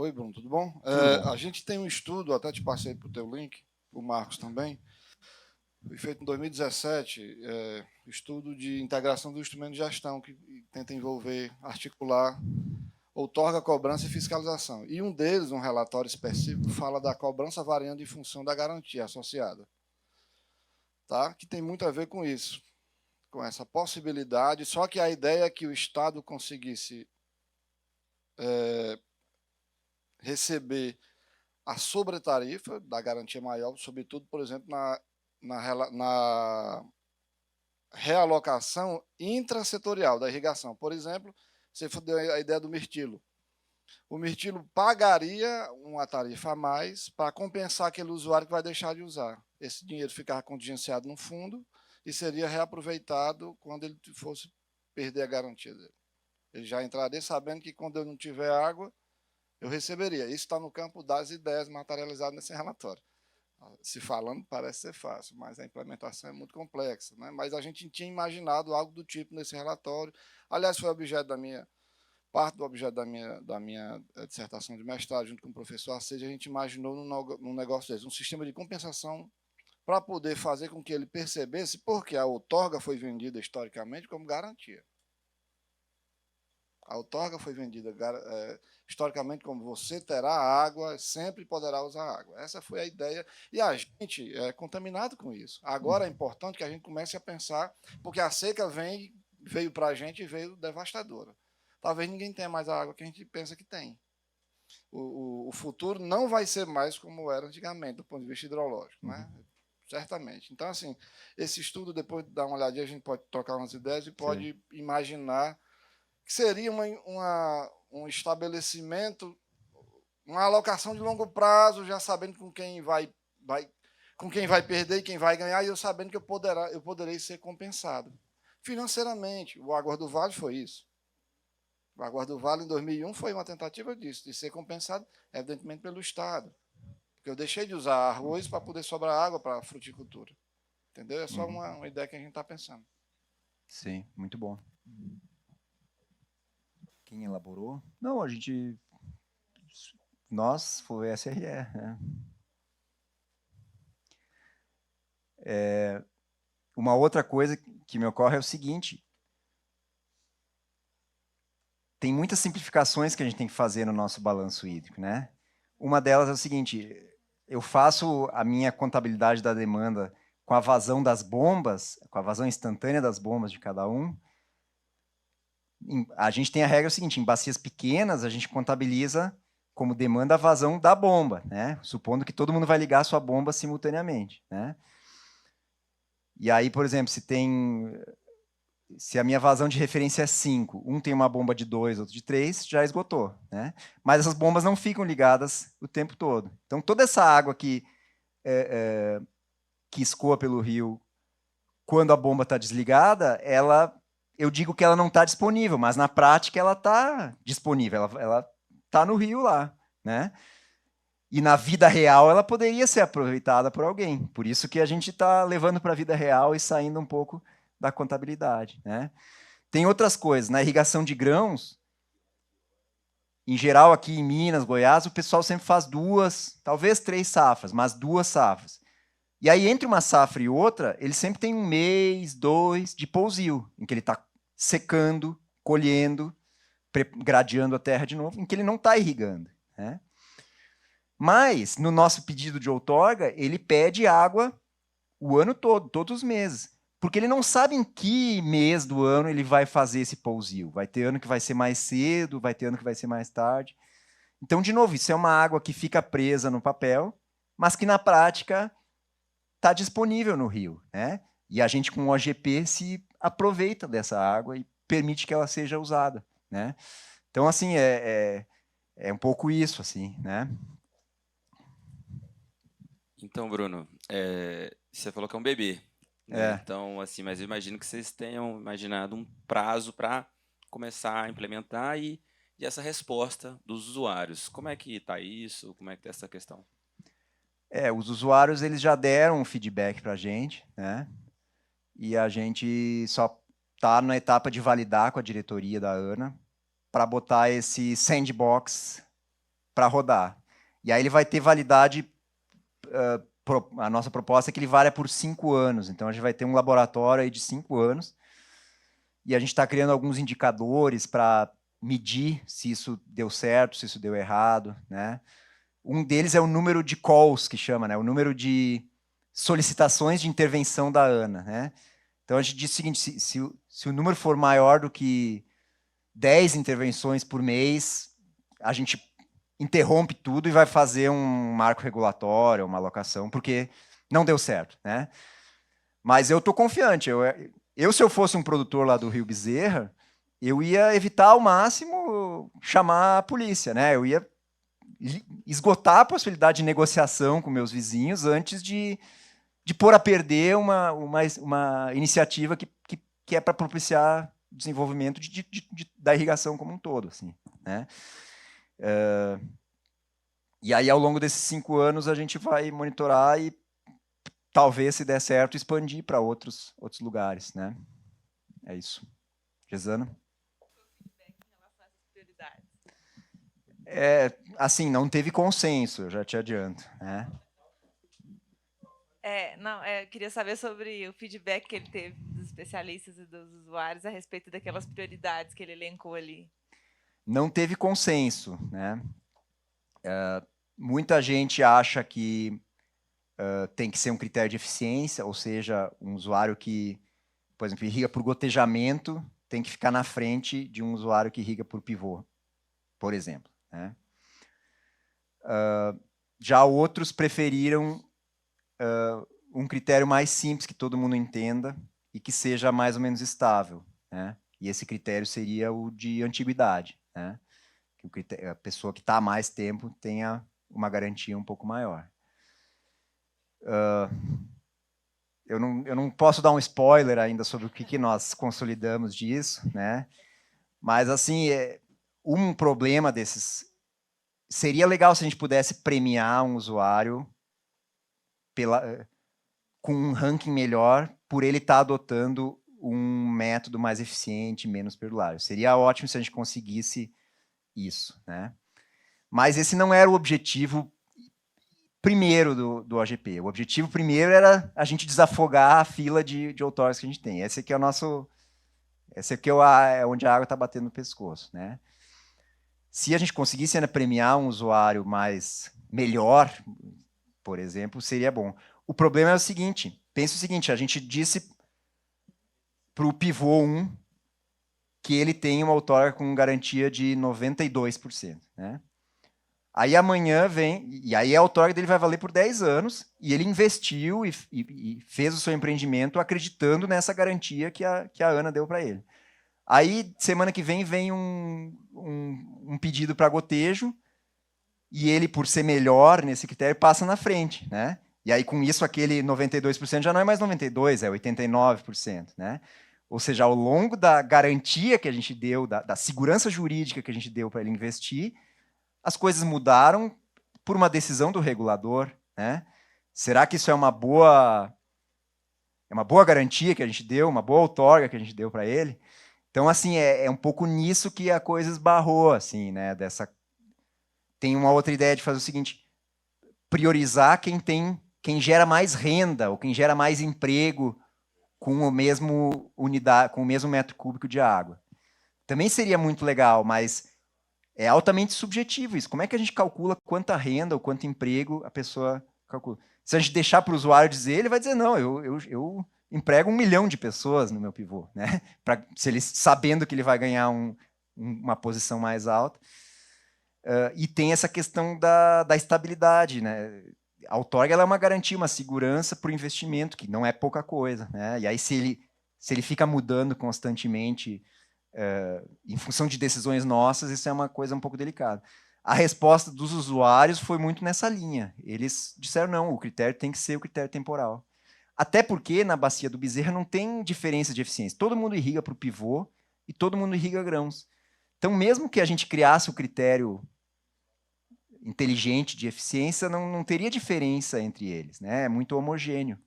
Oi, Bruno, tudo bom? Tudo bom. A gente tem um estudo, até te passei para o teu link, o Marcos também, foi feito em 2017, estudo de integração do instrumento de gestão, que tenta envolver, articular, outorga, cobrança e fiscalização. E um deles, um relatório específico, fala da cobrança variando em função da garantia associada, tá? Que tem muito a ver com isso, com essa possibilidade, só que a ideia é que o Estado conseguisse receber a sobretarifa da garantia maior, sobretudo, por exemplo, na realocação intrasetorial da irrigação. Por exemplo, você deu a ideia do mirtilo. O mirtilo pagaria uma tarifa a mais para compensar aquele usuário que vai deixar de usar. Esse dinheiro ficava contingenciado no fundo e seria reaproveitado quando ele fosse perder a garantia dele. Ele já entraria sabendo que quando eu não tiver água, eu receberia. Isso está no campo das ideias materializadas nesse relatório. Se falando, parece ser fácil, mas a implementação é muito complexa. Né? Mas a gente tinha imaginado algo do tipo nesse relatório. Aliás, foi objeto da minha, parte do objeto da minha dissertação de mestrado, junto com o professor Arcede, a gente imaginou num negócio desse, um sistema de compensação para poder fazer com que ele percebesse porque a outorga foi vendida historicamente como garantia. A outorga foi vendida historicamente como você terá água, sempre poderá usar água. Essa foi a ideia. E a gente é contaminado com isso. Agora é importante que a gente comece a pensar, porque a seca veio para a gente e veio devastadora. Talvez ninguém tenha mais a água que a gente pensa que tem. O futuro não vai ser mais como era antigamente, do ponto de vista hidrológico, né? Certamente. Então, assim, esse estudo, depois de dar uma olhadinha, a gente pode trocar umas ideias e pode imaginar que seria um estabelecimento, uma alocação de longo prazo, já sabendo com quem vai perder e quem vai ganhar, e eu sabendo que eu poderei ser compensado financeiramente. O Águas do Vale foi isso. O Águas do Vale, em 2001, foi uma tentativa disso, de ser compensado, evidentemente, pelo Estado. Porque eu deixei de usar arroz para poder sobrar água para a fruticultura. Entendeu? É só uma ideia que a gente está pensando. Sim, muito bom. Quem elaborou? Não, a gente... Nós, foi o SRE. Né? Uma outra coisa que me ocorre é o seguinte. Tem muitas simplificações que a gente tem que fazer no nosso balanço hídrico, né? Uma delas é o seguinte, eu faço a minha contabilidade da demanda com a vazão das bombas, com a vazão instantânea das bombas de cada um. A gente tem a regra seguinte, em bacias pequenas, a gente contabiliza como demanda a vazão da bomba, né? Supondo que todo mundo vai ligar a sua bomba simultaneamente, né? E aí, por exemplo, se a minha vazão de referência é 5, um tem uma bomba de 2, outro de 3, já esgotou, né? Mas essas bombas não ficam ligadas o tempo todo. Então, toda essa água que escoa pelo rio, quando a bomba está desligada, eu digo que ela não está disponível, mas na prática ela está disponível, ela está no rio lá, né? E na vida real ela poderia ser aproveitada por alguém. Por isso que a gente está levando para a vida real e saindo um pouco da contabilidade, né? Tem outras coisas. Na irrigação de grãos, em geral aqui em Minas, Goiás, o pessoal sempre faz 2, talvez 3 safras, mas 2 safras. E aí, entre uma safra e outra, ele sempre tem 1 mês, 2 de pousio, em que ele está secando, colhendo, gradeando a terra de novo, em que ele não está irrigando. Né? Mas, no nosso pedido de outorga, ele pede água o ano todo, todos os meses. Porque ele não sabe em que mês do ano ele vai fazer esse pousio. Vai ter ano que vai ser mais cedo, vai ter ano que vai ser mais tarde. Então, de novo, isso é uma água que fica presa no papel, mas que na prática está disponível no rio. Né? E a gente, com o OGP, se aproveita dessa água e permite que ela seja usada. Né? Então, assim, é um pouco isso. Assim, né? Então, Bruno, você falou que é um bebê, né? Então, assim, mas eu imagino que vocês tenham imaginado um prazo para começar a implementar e essa resposta dos usuários. Como é que está isso? Como é que está essa questão? Os usuários eles já deram um feedback para a gente, né? E a gente só está na etapa de validar com a diretoria da ANA para botar esse sandbox para rodar. E aí ele vai ter validade, a nossa proposta é que ele valha por 5 anos. Então a gente vai ter um laboratório aí de 5 anos, e a gente está criando alguns indicadores para medir se isso deu certo, se isso deu errado, né? Um deles é o número de calls, que chama, né? O número de solicitações de intervenção da ANA, né? Então a gente diz o seguinte, se o número for maior do que 10 intervenções por mês, a gente interrompe tudo e vai fazer um marco regulatório, uma alocação, porque não deu certo, né? Mas eu estou confiante. Se eu fosse um produtor lá do Rio Bezerra, eu ia evitar ao máximo chamar a polícia, né? Eu ia esgotar a possibilidade de negociação com meus vizinhos antes de pôr a perder uma iniciativa que é para propiciar o desenvolvimento da irrigação como um todo, assim, né? E aí, ao longo desses 5 anos, a gente vai monitorar e, talvez, se der certo, expandir para outros lugares, né? É isso. Gesana? Assim, não teve consenso, eu já te adianto, né? Eu queria saber sobre o feedback que ele teve dos especialistas e dos usuários a respeito daquelas prioridades que ele elencou ali. Não teve consenso, né? Muita gente acha que tem que ser um critério de eficiência, ou seja, um usuário que, por exemplo, irriga por gotejamento tem que ficar na frente de um usuário que irriga por pivô, por exemplo, né? Já outros preferiram um critério mais simples, que todo mundo entenda e que seja mais ou menos estável, né? E esse critério seria o de antiguidade, né? Que a pessoa que está há mais tempo tenha uma garantia um pouco maior. Eu não posso dar um spoiler ainda sobre o que nós consolidamos disso, né? Mas, assim, um problema desses... Seria legal se a gente pudesse premiar um usuário com um ranking melhor por ele estar adotando um método mais eficiente, menos perdulário. Seria ótimo se a gente conseguisse isso, né? Mas esse não era o objetivo primeiro do OGP. O objetivo primeiro era a gente desafogar a fila de outorgas que a gente tem. Esse aqui é o nosso... Esse aqui é onde a água está batendo no pescoço, né? Se a gente conseguisse ainda premiar um usuário melhor, por exemplo, seria bom. O problema é o seguinte, pensa o seguinte, a gente disse para o pivô 1 que ele tem uma outorga com garantia de 92%, né? Aí amanhã vem, e aí a outorga dele vai valer por 10 anos, e ele investiu e fez o seu empreendimento acreditando nessa garantia que a ANA deu para ele. Aí, semana que vem um pedido para gotejo, e ele, por ser melhor nesse critério, passa na frente, né? E aí, com isso, aquele 92% já não é mais 92%, é 89%, né? Ou seja, ao longo da garantia que a gente deu, da segurança jurídica que a gente deu para ele investir, as coisas mudaram por uma decisão do regulador, né? Será que isso é uma boa garantia que a gente deu, uma boa outorga que a gente deu para ele? Então, assim, é um pouco nisso que a coisa esbarrou, assim, né? Tem uma outra ideia de fazer o seguinte, priorizar quem gera mais renda ou quem gera mais emprego com o mesmo metro cúbico de água. Também seria muito legal, mas é altamente subjetivo isso. Como é que a gente calcula quanta renda ou quanto emprego a pessoa calcula? Se a gente deixar para o usuário dizer, ele vai dizer, não, eu emprego 1 milhão de pessoas no meu pivô, né? Sabendo que ele vai ganhar uma posição mais alta. E tem essa questão da estabilidade, né? A outorga ela é uma garantia, uma segurança para o investimento, que não é pouca coisa, né? E aí, se ele fica mudando constantemente em função de decisões nossas, isso é uma coisa um pouco delicada. A resposta dos usuários foi muito nessa linha. Eles disseram, não, o critério tem que ser o critério temporal. Até porque, na bacia do Bezerra, não tem diferença de eficiência. Todo mundo irriga para o pivô e todo mundo irriga grãos. Então, mesmo que a gente criasse o critério inteligente de eficiência, não teria diferença entre eles, né? É muito homogêneo.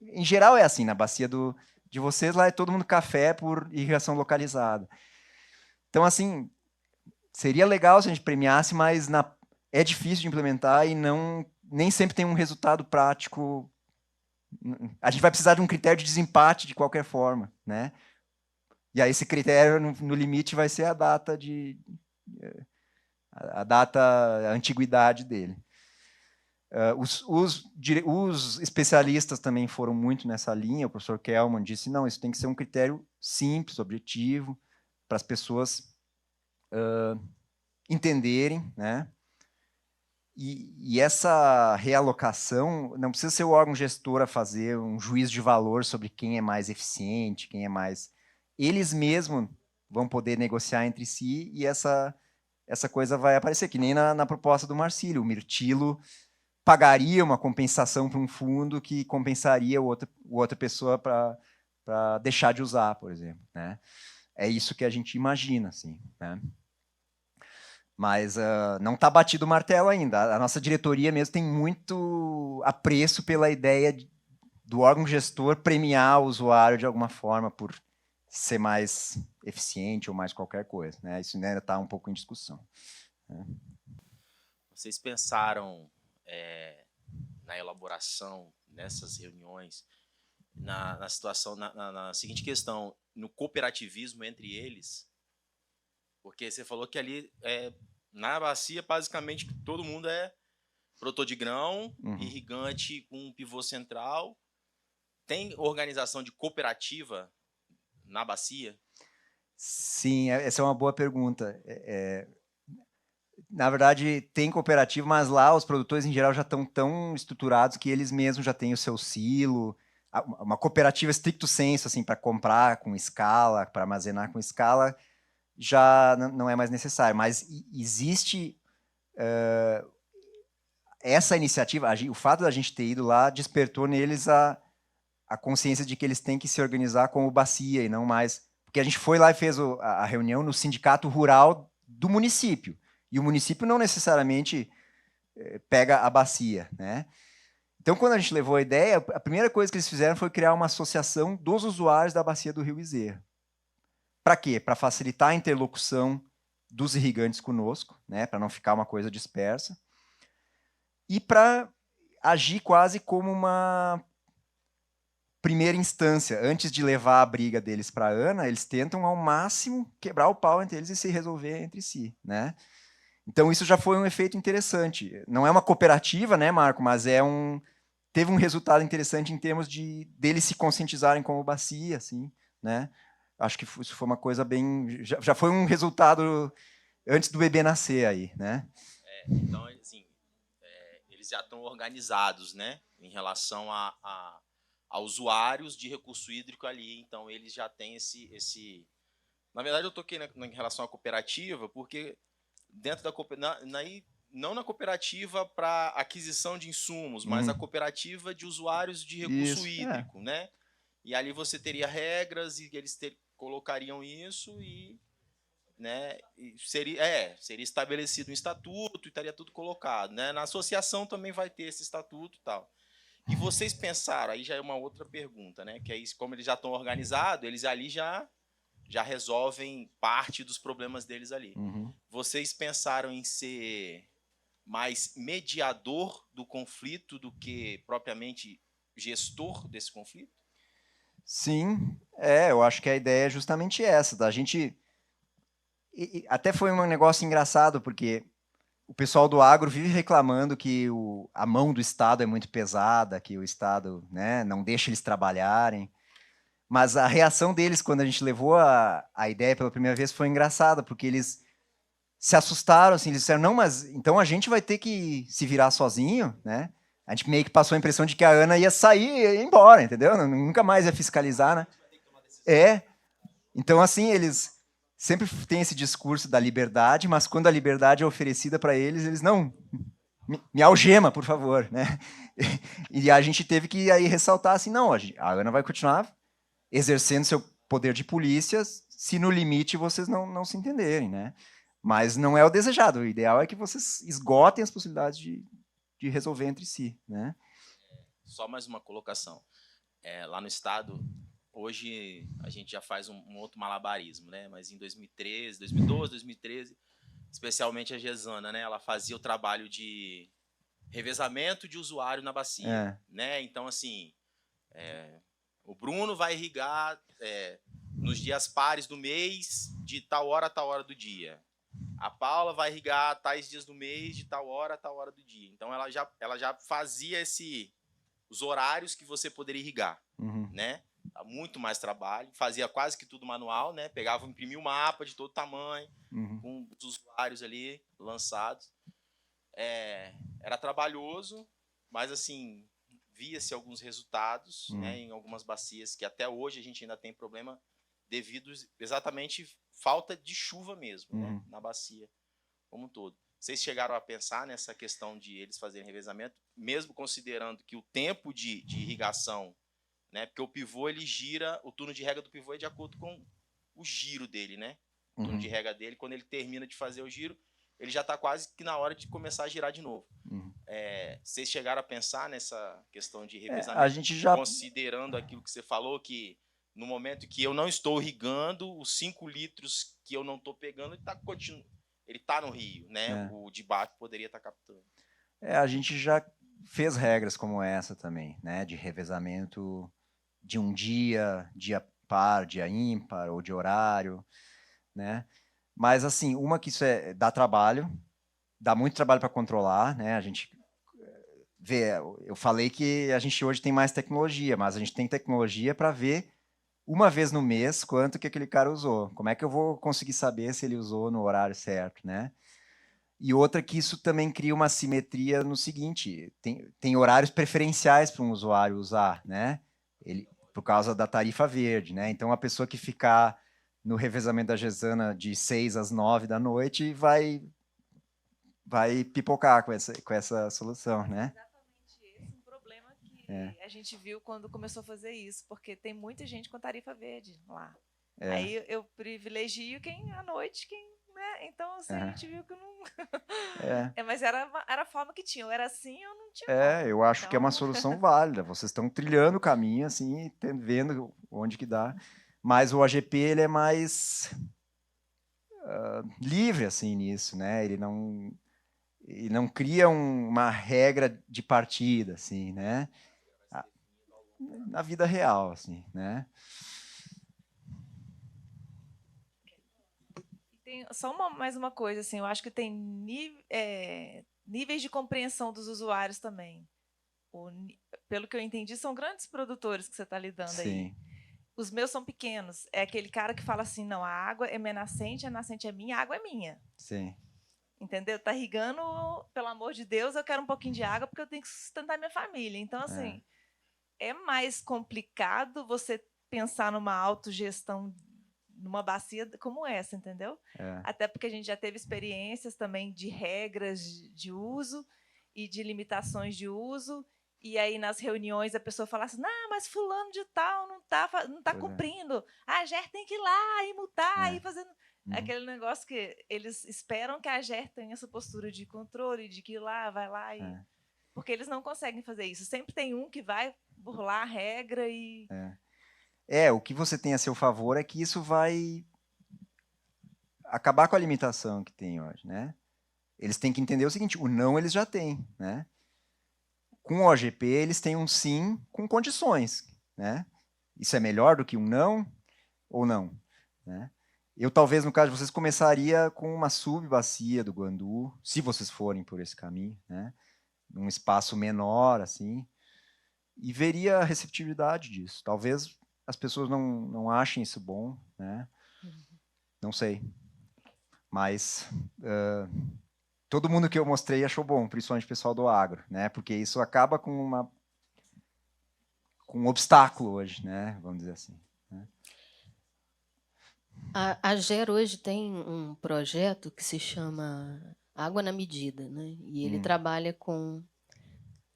Em geral é assim, na bacia de vocês, lá é todo mundo café por irrigação localizada. Então, assim, seria legal se a gente premiasse, mas é difícil de implementar e nem sempre tem um resultado prático. A gente vai precisar de um critério de desempate de qualquer forma, né? E aí esse critério, no limite, vai ser a a antiguidade dele. Os especialistas também foram muito nessa linha. O professor Kelman disse, não, isso tem que ser um critério simples, objetivo, para as pessoas entenderem, né? E essa realocação, não precisa ser o órgão gestor a fazer um juízo de valor sobre quem é mais eficiente, quem é mais... Eles mesmos vão poder negociar entre si e essa coisa vai aparecer, que nem na proposta do Marcílio. O Mirtilo pagaria uma compensação para um fundo que compensaria outra pessoa para deixar de usar, por exemplo, né? É isso que a gente imagina, assim, né? Mas não está batido o martelo ainda. A nossa diretoria mesmo tem muito apreço pela ideia do órgão gestor premiar o usuário de alguma forma por ser mais eficiente ou mais qualquer coisa, né? Isso ainda está um pouco em discussão, né? Vocês pensaram na elaboração, nessas reuniões, na situação, na seguinte questão, no cooperativismo entre eles? Porque você falou que ali, na bacia, basicamente, todo mundo é produtor de grão, irrigante com um pivô central. Tem organização de cooperativa na bacia? Sim, essa é uma boa pergunta. Na verdade, tem cooperativa, mas lá os produtores, em geral, já estão tão estruturados que eles mesmos já têm o seu silo. Uma cooperativa stricto sensu, assim, para comprar com escala, para armazenar com escala, já não é mais necessário. Mas existe essa iniciativa, o fato da gente ter ido lá despertou neles a consciência de que eles têm que se organizar como bacia e não mais... Porque a gente foi lá e fez a reunião no sindicato rural do município. E o município não necessariamente pega a bacia, né? Então, quando a gente levou a ideia, a primeira coisa que eles fizeram foi criar uma associação dos usuários da bacia do Rio Izerra. Para quê? Para facilitar a interlocução dos irrigantes conosco, né? Para não ficar uma coisa dispersa. E para agir quase como uma primeira instância. Antes de levar a briga deles para a ANA, eles tentam ao máximo quebrar o pau entre eles e se resolver entre si, né? Então isso já foi um efeito interessante. Não é uma cooperativa, né, Marco, mas teve um resultado interessante em termos deles se conscientizarem como bacia, assim, né? Acho que isso foi uma coisa bem... Já foi um resultado antes do bebê nascer aí, né? Então, assim, eles já estão organizados, né, em relação a usuários de recurso hídrico ali. Então, eles já têm esse... Na verdade, eu toquei em relação à cooperativa, porque dentro da cooperativa... Não na cooperativa para aquisição de insumos, mas a cooperativa de usuários de recurso hídrico, né? E ali você teria regras e eles colocariam isso e, né, seria estabelecido um estatuto e estaria tudo colocado, né? Na associação também vai ter esse estatuto e tal. E vocês pensaram, aí já é uma outra pergunta, né? Que é isso, como eles já estão organizados, eles ali já resolvem parte dos problemas deles ali. Vocês pensaram em ser mais mediador do conflito do que propriamente gestor desse conflito? Sim, eu acho que a ideia é justamente essa, da gente... até foi um negócio engraçado, porque o pessoal do agro vive reclamando que a mão do Estado é muito pesada, que o Estado, né, não deixa eles trabalharem. Mas a reação deles, quando a gente levou a ideia pela primeira vez, foi engraçada, porque eles se assustaram, assim, eles disseram, não, mas então a gente vai ter que se virar sozinho, né? A gente meio que passou a impressão de que a ANA ia sair e ia embora, entendeu? Nunca mais ia fiscalizar, né? Então, assim, eles sempre têm esse discurso da liberdade, mas quando a liberdade é oferecida para eles, eles, não, me algema, por favor, né? E a gente teve que aí ressaltar assim, não, a ANA vai continuar exercendo seu poder de polícia se no limite vocês não se entenderem, né? Mas não é o desejado. O ideal é que vocês esgotem as possibilidades de resolver entre si, né? Só mais uma colocação. Lá no estado, hoje a gente já faz um outro malabarismo, né? Mas em 2013, 2012, 2013, especialmente a Gesana, né? Ela fazia o trabalho de revezamento de usuário na bacia, né? Então, assim, o Bruno vai irrigar nos dias pares do mês, de tal hora a tal hora do dia. A Paula vai irrigar tais dias do mês, de tal hora a tal hora do dia. Então, ela já fazia os horários que você poderia irrigar, né? Muito mais trabalho, fazia quase que tudo manual, né? Pegava, imprimia um mapa de todo tamanho, com os usuários ali lançados. Era trabalhoso, mas assim, via-se alguns resultados, né, em algumas bacias que até hoje a gente ainda tem problema devido exatamente falta de chuva mesmo, né, na bacia como um todo. Vocês chegaram a pensar nessa questão de eles fazerem revezamento, mesmo considerando que o tempo de irrigação, né, porque o pivô ele gira, o turno de rega do pivô é de acordo com o giro dele, né? O turno de rega dele, quando ele termina de fazer o giro, ele já está quase que na hora de começar a girar de novo. Vocês chegaram a pensar nessa questão de revezamento, a gente já... considerando aquilo que você falou, que no momento que eu não estou irrigando, os 5 litros que eu não estou pegando, ele está no rio, né? O de baixo poderia estar captando. A gente já fez regras como essa também, né? De revezamento de um dia par, dia ímpar, ou de horário, né? Mas, assim, uma que isso dá trabalho, dá muito trabalho para controlar, né? A gente vê, eu falei que a gente hoje tem mais tecnologia, mas a gente tem tecnologia para ver uma vez no mês quanto que aquele cara usou. Como é que eu vou conseguir saber se ele usou no horário certo, né? E outra que isso também cria uma simetria no seguinte, tem horários preferenciais para um usuário usar, né? Por causa da tarifa verde, né? Então, a pessoa que ficar no revezamento da Gesana de 6 às 9 da noite vai pipocar com essa solução, né? Exatamente esse um problema que a gente viu quando começou a fazer isso, porque tem muita gente com tarifa verde lá. Aí eu privilegio quem à noite, né? Então, assim, a gente viu que não... mas era a forma que tinha, ou era assim ou não tinha como. Eu acho que é uma solução válida. Vocês estão trilhando o caminho, assim, vendo onde que dá. Mas o AGP, ele é mais livre, assim, nisso, né? Ele não cria uma regra de partida, assim, né? Na vida real, assim, né? Tem só mais uma coisa, assim, eu acho que tem níveis de compreensão dos usuários também. Pelo que eu entendi, são grandes produtores que você está lidando aí. Os meus são pequenos. É aquele cara que fala assim, não, a água é minha nascente, a nascente é minha, a água é minha. Sim. Entendeu? Tá irrigando, pelo amor de Deus, eu quero um pouquinho de água porque eu tenho que sustentar minha família. Então, assim, é mais complicado você pensar numa autogestão numa bacia como essa, entendeu? Até porque a gente já teve experiências também de regras de uso e de limitações de uso, e aí nas reuniões a pessoa fala assim, não, mas fulano de tal não tá cumprindo, a GER tem que ir lá e multar, e fazendo aquele negócio que eles esperam que a GER tenha essa postura de controle, de que vai lá, porque eles não conseguem fazer isso. Sempre tem um que vai burlar a regra e... o que você tem a seu favor é que isso vai acabar com a limitação que tem hoje, né? Eles têm que entender o seguinte, o não eles já têm, né? Com o OGP, eles têm um sim com condições, né? Isso é melhor do que um não ou não, né? Eu, talvez, no caso de vocês, começaria com uma subbacia do Guandu, se vocês forem por esse caminho, né? Num espaço menor, assim, e veria a receptividade disso. Talvez as pessoas não achem isso bom, né? Não sei. Mas todo mundo que eu mostrei achou bom, principalmente o pessoal do agro, né? Porque isso acaba com um obstáculo hoje, né? Vamos dizer assim. Né? A GER hoje tem um projeto que se chama Água na Medida, né? E ele trabalha com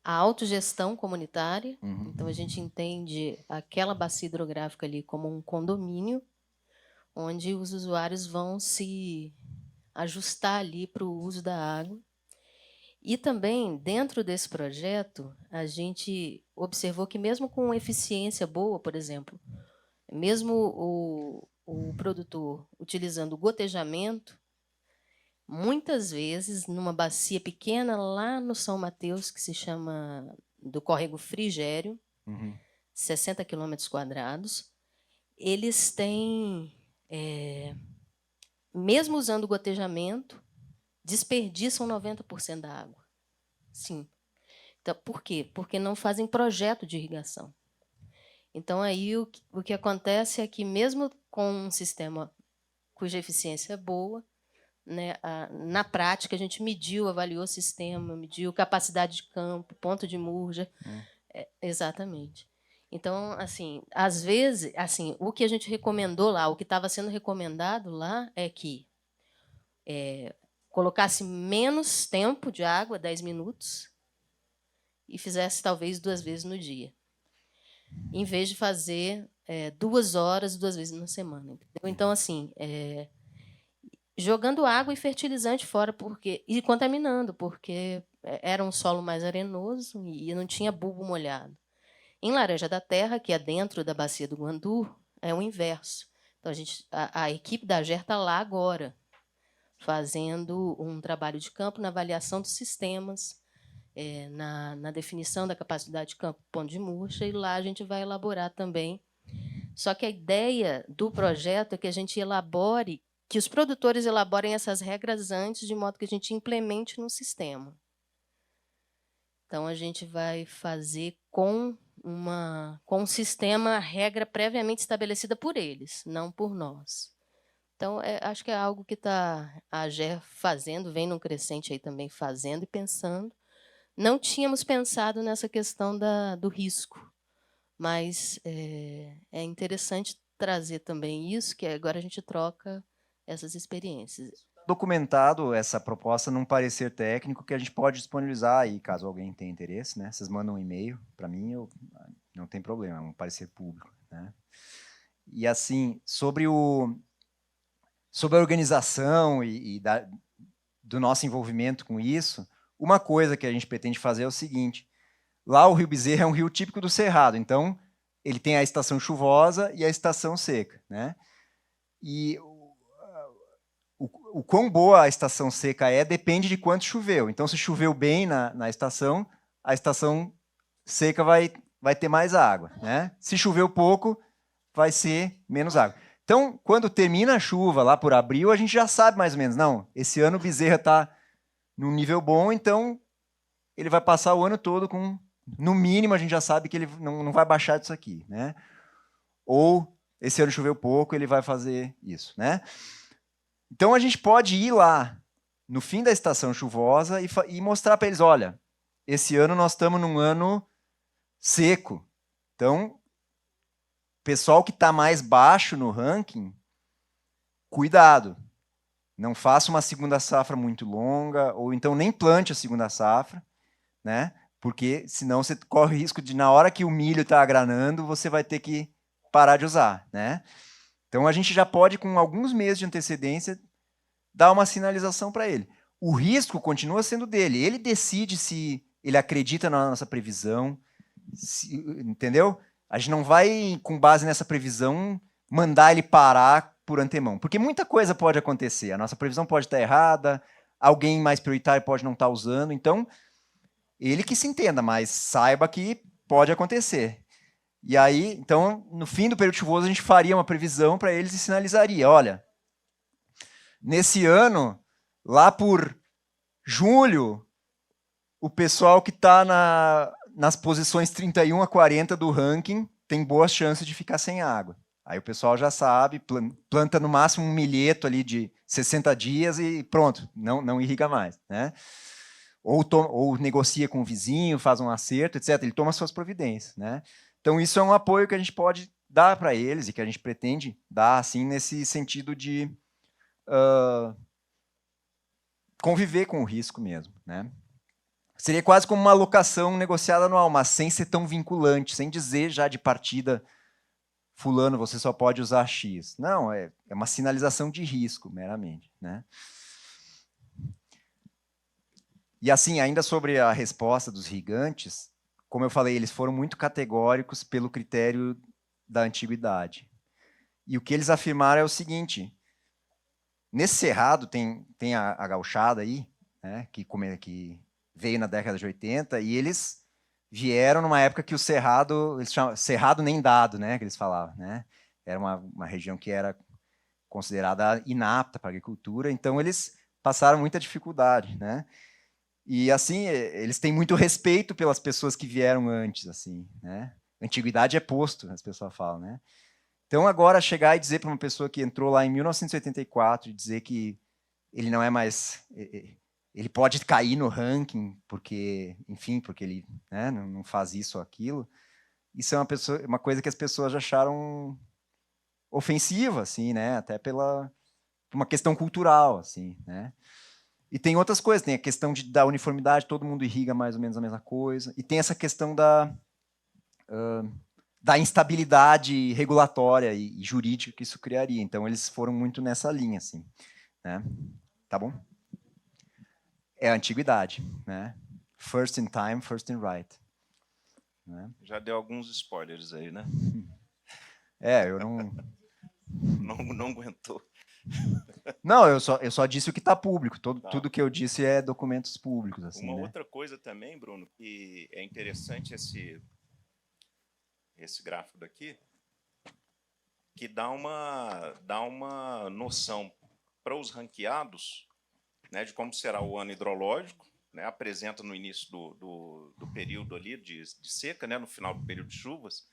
a autogestão comunitária. Então, a gente entende aquela bacia hidrográfica ali como um condomínio, onde os usuários vão se ajustar ali para o uso da água. E também, dentro desse projeto, a gente observou que mesmo com eficiência boa, por exemplo, mesmo o produtor utilizando o gotejamento, muitas vezes, numa bacia pequena lá no São Mateus, que se chama do Córrego Frigério, 60 quilômetros quadrados, eles têm, mesmo usando gotejamento, desperdiçam 90% da água. Sim. Então, por quê? Porque não fazem projeto de irrigação. Então, aí o que acontece é que, mesmo com um sistema cuja eficiência é boa, né, na prática, a gente mediu, avaliou o sistema, mediu capacidade de campo, ponto de murja. Exatamente. Então, assim, às vezes, assim, o que a gente recomendou lá, o que estava sendo recomendado lá é que colocasse menos tempo de água, 10 minutos, e fizesse talvez 2 vezes no dia, em vez de fazer 2 horas, 2 vezes na semana. Entendeu? Então, assim, jogando água e fertilizante fora e contaminando, porque era um solo mais arenoso e não tinha bulbo molhado. Em Laranja da Terra, que é dentro da bacia do Guandu, é o inverso. Então, a equipe da AGER está lá agora, fazendo um trabalho de campo na avaliação dos sistemas, na definição da capacidade de campo, ponto de murcha, e lá a gente vai elaborar também. Só que a ideia do projeto é que a gente elabore, que os produtores elaborem essas regras antes, de modo que a gente implemente no sistema. Então, a gente vai fazer com um sistema, regra previamente estabelecida por eles, não por nós. Então, acho que é algo que a AGER fazendo, vem num crescente aí também fazendo e pensando. Não tínhamos pensado nessa questão do risco, mas é interessante trazer também isso, que agora a gente troca essas experiências. Documentado essa proposta num parecer técnico que a gente pode disponibilizar aí, caso alguém tenha interesse, né? Vocês mandam um e-mail para mim, não tem problema, é um parecer público, né? E assim, sobre a organização do nosso envolvimento com isso, uma coisa que a gente pretende fazer é o seguinte: lá o Rio Bezerra é um rio típico do Cerrado, então ele tem a estação chuvosa e a estação seca, né? E o quão boa a estação seca depende de quanto choveu. Então, se choveu bem na estação, a estação seca vai ter mais água, né? Se choveu pouco, vai ser menos água. Então, quando termina a chuva, lá por abril, a gente já sabe mais ou menos, não, esse ano o Bezerra está num nível bom, então ele vai passar o ano todo com, no mínimo, a gente já sabe que ele não vai baixar disso aqui, né? Ou, esse ano choveu pouco, ele vai fazer isso, né? Então, a gente pode ir lá, no fim da estação chuvosa, e mostrar para eles, olha, esse ano nós estamos num ano seco. Então, pessoal que está mais baixo no ranking, cuidado. Não faça uma segunda safra muito longa, ou então nem plante a segunda safra, né? Porque senão você corre o risco de, na hora que o milho está agranando, você vai ter que parar de usar, né? Então, a gente já pode, com alguns meses de antecedência, dar uma sinalização para ele. O risco continua sendo dele. Ele decide se ele acredita na nossa previsão, entendeu? A gente não vai, com base nessa previsão, mandar ele parar por antemão. Porque muita coisa pode acontecer. A nossa previsão pode estar errada, alguém mais prioritário pode não estar usando. Então, ele que se entenda, mas saiba que pode acontecer. E aí, então, no fim do período chuvoso, a gente faria uma previsão para eles e sinalizaria, olha, nesse ano, lá por julho, o pessoal que está nas posições 31 a 40 do ranking tem boas chances de ficar sem água. Aí o pessoal já sabe, planta no máximo um milheto ali de 60 dias e pronto, não irriga mais, né? Ou negocia com o vizinho, faz um acerto, etc. Ele toma suas providências, né? Então, isso é um apoio que a gente pode dar para eles e que a gente pretende dar, assim, nesse sentido de conviver com o risco mesmo, né? Seria quase como uma alocação negociada anual, mas sem ser tão vinculante, sem dizer já de partida, fulano, você só pode usar X. Não, é uma sinalização de risco, meramente, né? E assim, ainda sobre a resposta dos irrigantes, como eu falei, eles foram muito categóricos pelo critério da antiguidade. E o que eles afirmaram é o seguinte: Nesse cerrado tem a gauchada aí, né, que veio na década de 80, e eles vieram numa época que o cerrado, eles chamam cerrado nem dado, né, que eles falavam, né? Era uma região que era considerada inapta para a agricultura, então eles passaram muita dificuldade, né? E assim, eles têm muito respeito pelas pessoas que vieram antes, assim, né? Antiguidade é posto, as pessoas falam, né? Então agora chegar e dizer para uma pessoa que entrou lá em 1984 e dizer que ele não é mais, ele pode cair no ranking porque, enfim, porque ele, né, não faz isso ou aquilo, isso é uma coisa que as pessoas já acharam ofensiva, assim, né? Até por uma questão cultural, assim, né? E tem outras coisas, tem a questão da uniformidade, todo mundo irriga mais ou menos a mesma coisa, e tem essa questão da instabilidade regulatória e jurídica que isso criaria. Então, eles foram muito nessa linha, assim, né? Tá bom? É a antiguidade, né? First in time, first in right. Né? Já deu alguns spoilers aí, né? Eu não... Não aguentou. Não, eu só disse o que está público. Tudo que eu disse é documentos públicos. Assim, Uma né? outra coisa também, Bruno, que é interessante esse gráfico daqui, que dá uma noção para os ranqueados, né, de como será o ano hidrológico, né, apresenta no início do período ali de seca, né, no final do período de chuvas,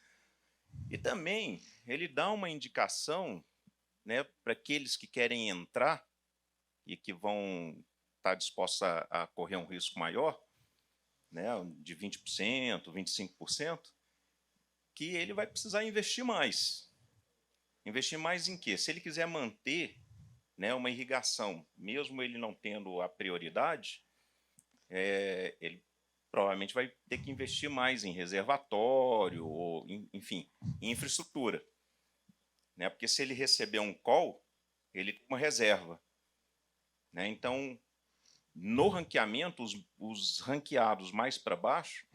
e também ele dá uma indicação, né, para aqueles que querem entrar e que vão estar dispostos a correr um risco maior, né, de 20%, 25%, que ele vai precisar investir mais. Investir mais em quê? Se ele quiser manter, né, uma irrigação, mesmo ele não tendo a prioridade, ele provavelmente vai ter que investir mais em reservatório, ou, enfim, em infraestrutura. Né? Porque se ele receber um call, ele tem uma reserva. Né? Então, no ranqueamento, os ranqueados mais para baixo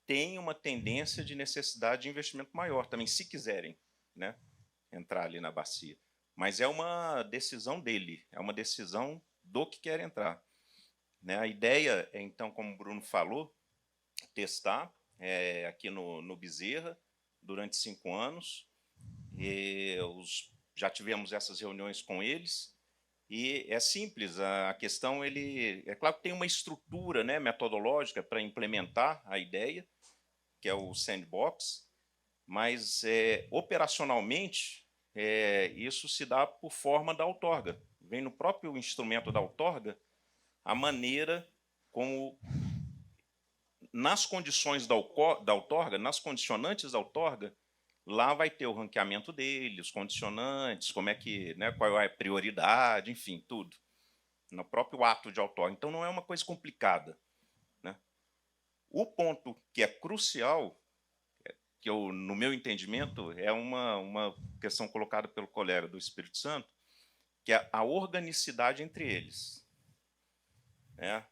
têm uma tendência de necessidade de investimento maior também, se quiserem, né, entrar ali na bacia. Mas é uma decisão dele, é uma decisão do que quer entrar. Né? A ideia é, então, como o Bruno falou, testar aqui no Bezerra durante 5 anos. Já tivemos essas reuniões com eles. E é simples, a questão, é claro que tem uma estrutura, né, metodológica para implementar a ideia, que é o sandbox, mas operacionalmente isso se dá por forma da outorga. Vem no próprio instrumento da outorga a maneira como, nas condições da outorga, nas condicionantes da outorga, lá vai ter o ranqueamento dele, os condicionantes, como é que, né, qual é a prioridade, enfim, tudo. No próprio ato de outorga. Então, não é uma coisa complicada. Né? O ponto que é crucial, que no meu entendimento, é uma questão colocada pelo colega do Espírito Santo, que é a organicidade entre eles. Né?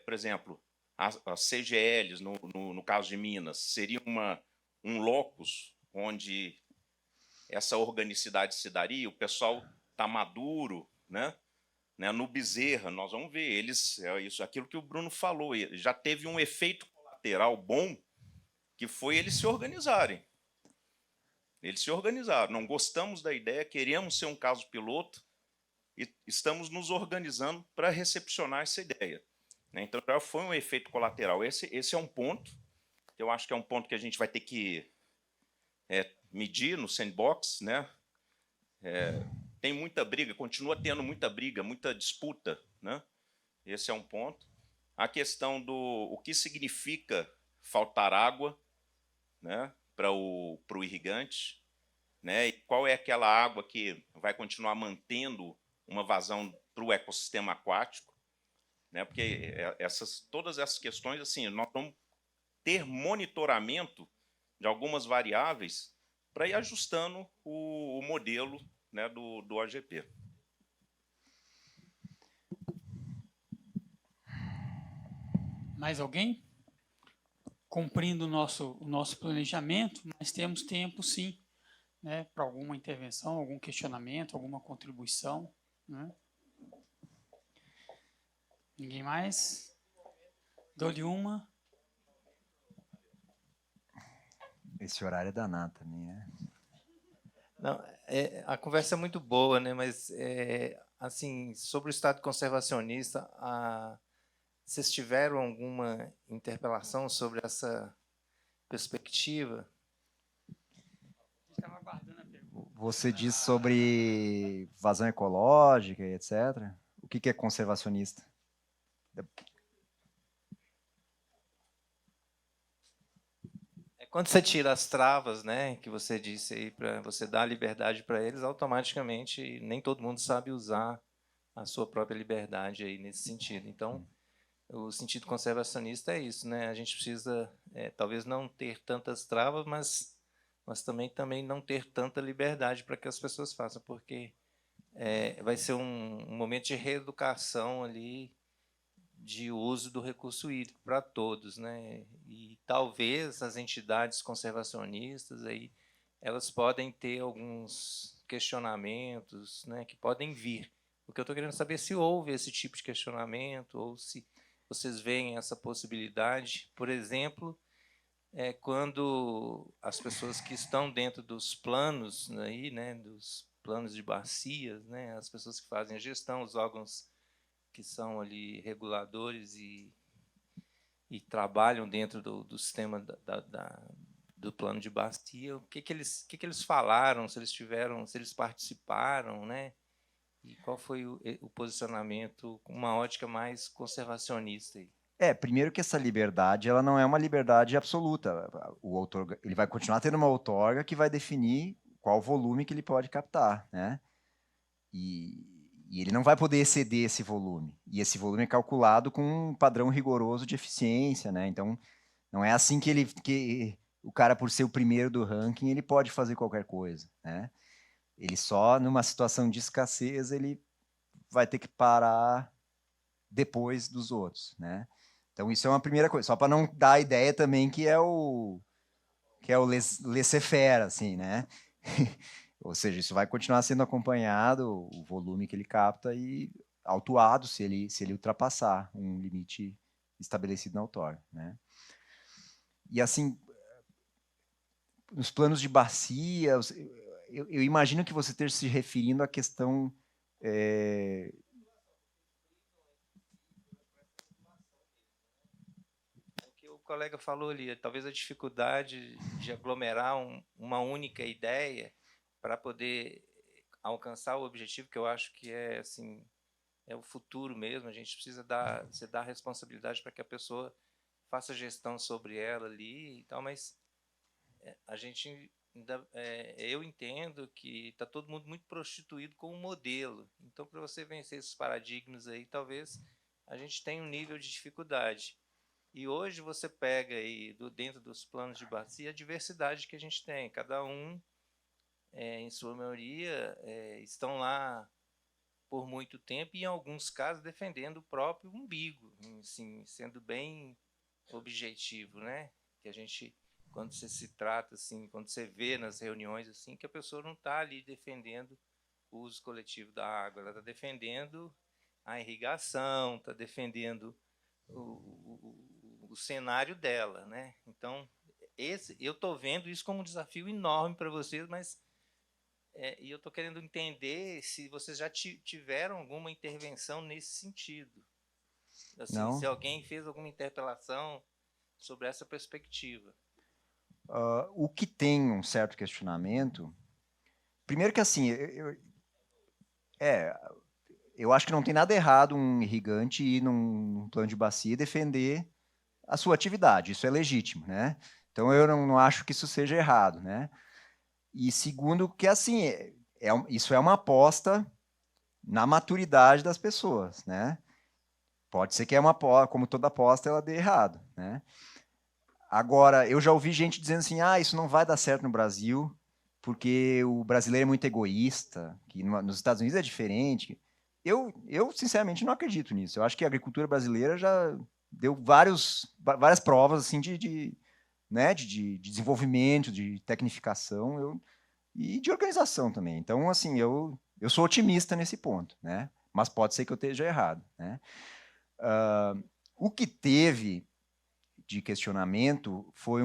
Por exemplo, as CGLs, no caso de Minas, seria um locus onde essa organicidade se daria, o pessoal está maduro, né? No Bezerra, nós vamos ver, aquilo que o Bruno falou, já teve um efeito colateral bom, que foi eles se organizarem. Eles se organizaram, não gostamos da ideia, queremos ser um caso piloto, e estamos nos organizando para recepcionar essa ideia. Então, já foi um efeito colateral. Esse é um ponto, que eu acho que é um ponto que a gente vai ter que medir no sandbox. Né? Tem muita briga, continua tendo muita briga, muita disputa. Né? Esse é um ponto. A questão o que significa faltar água, né, para o irrigante, né, e qual é aquela água que vai continuar mantendo uma vazão para o ecossistema aquático. Né, porque todas essas questões, assim, nós vamos ter monitoramento de algumas variáveis para ir ajustando o modelo, né, do AGP. Mais alguém? Cumprindo o nosso planejamento, mas temos tempo, sim, né, para alguma intervenção, algum questionamento, alguma contribuição. né? Ninguém mais? Dou-lhe uma. Esse horário é danado também, né? Não, a conversa é muito boa, né? Mas assim, sobre o Estado conservacionista, vocês tiveram alguma interpelação sobre essa perspectiva? Estava aguardando a pergunta. Você diz sobre vazão ecológica e etc. O que é conservacionista? Quando você tira as travas, né, que você disse aí, para você dar liberdade para eles, automaticamente nem todo mundo sabe usar a sua própria liberdade aí nesse sentido. Então, o sentido conservacionista é isso, né? A gente precisa, talvez não ter tantas travas, mas também não ter tanta liberdade para que as pessoas façam, porque vai ser um momento de reeducação ali, de uso do recurso hídrico para todos, né? E talvez as entidades conservacionistas aí elas podem ter alguns questionamentos, né, que podem vir. Porque eu estou querendo saber se houve esse tipo de questionamento ou se vocês veem essa possibilidade, por exemplo, quando as pessoas que estão dentro dos planos aí, né, dos planos de bacias, né, as pessoas que fazem a gestão, os órgãos que são ali reguladores e trabalham dentro do sistema do plano de bacia, o que eles falaram, se eles participaram, né? E qual foi o posicionamento com uma ótica mais conservacionista aí? Primeiro que essa liberdade ela não é uma liberdade absoluta. O outorga, ele vai continuar tendo uma outorga que vai definir qual volume que ele pode captar, né? E ele não vai poder exceder esse volume. E esse volume é calculado com um padrão rigoroso de eficiência, né? Então, não é assim que o cara, por ser o primeiro do ranking, ele pode fazer qualquer coisa, né? Ele só, numa situação de escassez, ele vai ter que parar depois dos outros, né? Então, isso é uma primeira coisa. Só para não dar a ideia também que é o laissez-faire, assim, né? Ou seja, isso vai continuar sendo acompanhado, o volume que ele capta, e autuado se ele ultrapassar um limite estabelecido na outorga, né? E assim, nos planos de bacia, eu imagino que você esteja se referindo à questão... O que o colega falou ali, talvez a dificuldade de aglomerar uma única ideia para poder alcançar o objetivo, que eu acho que é assim, é o futuro mesmo. A gente precisa dar responsabilidade para que a pessoa faça gestão sobre ela ali e tal, mas a gente eu entendo que está todo mundo muito prostituído com o modelo. Então, para você vencer esses paradigmas aí, talvez a gente tenha um nível de dificuldade. E hoje você pega aí dentro dos planos de bacia a diversidade que a gente tem. Cada um, em sua maioria, estão lá por muito tempo e, em alguns casos, defendendo o próprio umbigo, assim, sendo bem objetivo, né? Que a gente, quando você se trata, assim, quando você vê nas reuniões, assim, que a pessoa não está ali defendendo o uso coletivo da água, ela está defendendo a irrigação, está defendendo o cenário dela, né? Então, eu estou vendo isso como um desafio enorme para vocês, mas e eu estou querendo entender se vocês já tiveram alguma intervenção nesse sentido. Assim, não. Se alguém fez alguma interpelação sobre essa perspectiva. O que tem um certo questionamento, primeiro que assim, eu acho que não tem nada errado um irrigante ir num plano de bacia e defender a sua atividade, isso é legítimo, né? Então eu não acho que isso seja errado, né? E segundo, que assim, isso é uma aposta na maturidade das pessoas, né? Pode ser que como toda aposta, ela dê errado, né? Agora, eu já ouvi gente dizendo assim, isso não vai dar certo no Brasil, porque o brasileiro é muito egoísta, que nos Estados Unidos é diferente. Eu sinceramente, não acredito nisso. Eu acho que a agricultura brasileira já deu várias provas assim, de desenvolvimento, de tecnificação e de organização também. Então, assim, eu Eu sou otimista nesse ponto, né? Mas pode ser que eu esteja errado, né? O que teve de questionamento foi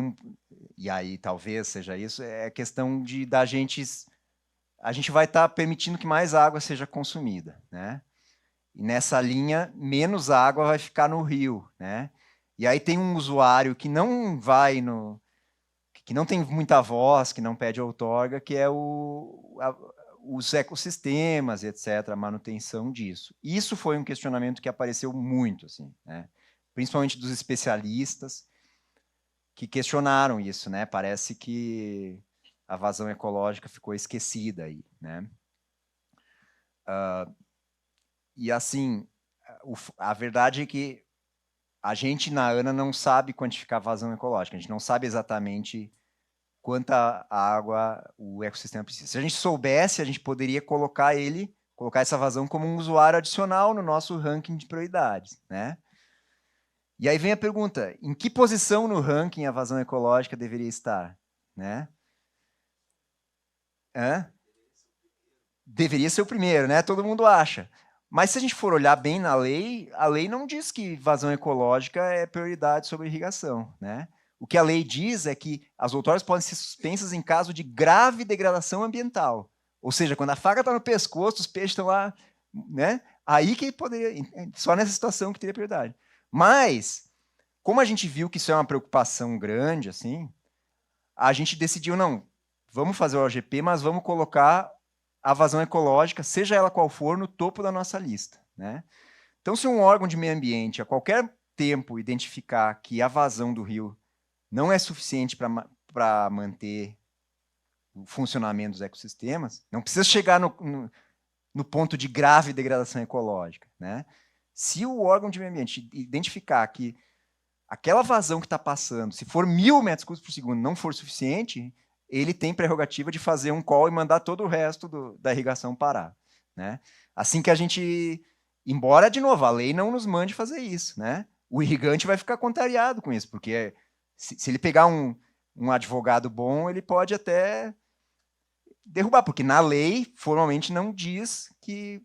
e aí talvez seja isso, é a questão a gente vai estar permitindo que mais água seja consumida, né? E nessa linha, menos água vai ficar no rio, né? E aí tem um usuário que não vai que não tem muita voz, que não pede outorga, que é os ecossistemas, etc., a manutenção disso. Isso foi um questionamento que apareceu muito, assim, né? Principalmente dos especialistas, que questionaram isso, né? Parece que a vazão ecológica ficou esquecida aí, né? E assim, a verdade é que a gente na ANA não sabe quantificar a vazão ecológica, a gente não sabe exatamente quanta água o ecossistema precisa. Se a gente soubesse, a gente poderia colocar essa vazão como um usuário adicional no nosso ranking de prioridades, né? E aí vem a pergunta, em que posição no ranking a vazão ecológica deveria estar, né? Deveria ser o primeiro, né? Todo mundo acha. Mas se a gente for olhar bem na lei, a lei não diz que vazão ecológica é prioridade sobre irrigação, né? O que a lei diz é que as outorgas podem ser suspensas em caso de grave degradação ambiental. Ou seja, quando a faca está no pescoço, os peixes estão lá, né? Aí que poderia, só nessa situação que teria prioridade. Mas, como a gente viu que isso é uma preocupação grande, assim, a gente decidiu, não, vamos fazer o OGP, mas vamos colocar a vazão ecológica, seja ela qual for, no topo da nossa lista, né? Então, se um órgão de meio ambiente, a qualquer tempo, identificar que a vazão do rio não é suficiente para manter o funcionamento dos ecossistemas, não precisa chegar no ponto de grave degradação ecológica, né? Se o órgão de meio ambiente identificar que aquela vazão que está passando, se for 1.000 metros cúbicos por segundo, não for suficiente, ele tem prerrogativa de fazer um call e mandar todo o resto da irrigação parar, né? Assim que a gente, embora, de novo, a lei não nos mande fazer isso, né? O irrigante vai ficar contrariado com isso, porque se ele pegar um advogado bom, ele pode até derrubar, porque na lei, formalmente, não diz que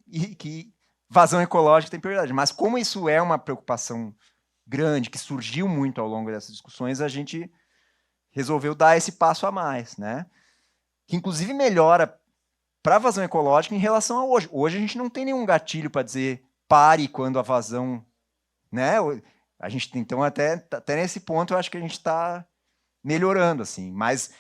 vazão ecológica tem prioridade. Mas como isso é uma preocupação grande, que surgiu muito ao longo dessas discussões, a gente resolveu dar esse passo a mais, né? Que inclusive melhora para a vazão ecológica em relação a hoje. Hoje a gente não tem nenhum gatilho para dizer pare quando a vazão, né? A gente, então, até nesse ponto, eu acho que a gente está melhorando, assim, mas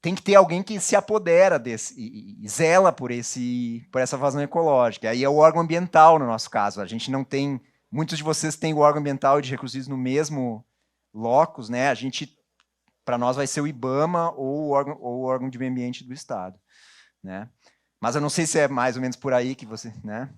tem que ter alguém que se apodera desse e zela por essa vazão ecológica. Aí é o órgão ambiental, no nosso caso. A gente não tem, muitos de vocês têm o órgão ambiental e de recursos hídricos no mesmo locus, né? A gente, para nós, vai ser o IBAMA ou o órgão de meio ambiente do Estado, né? Mas eu não sei se é mais ou menos por aí que você, né?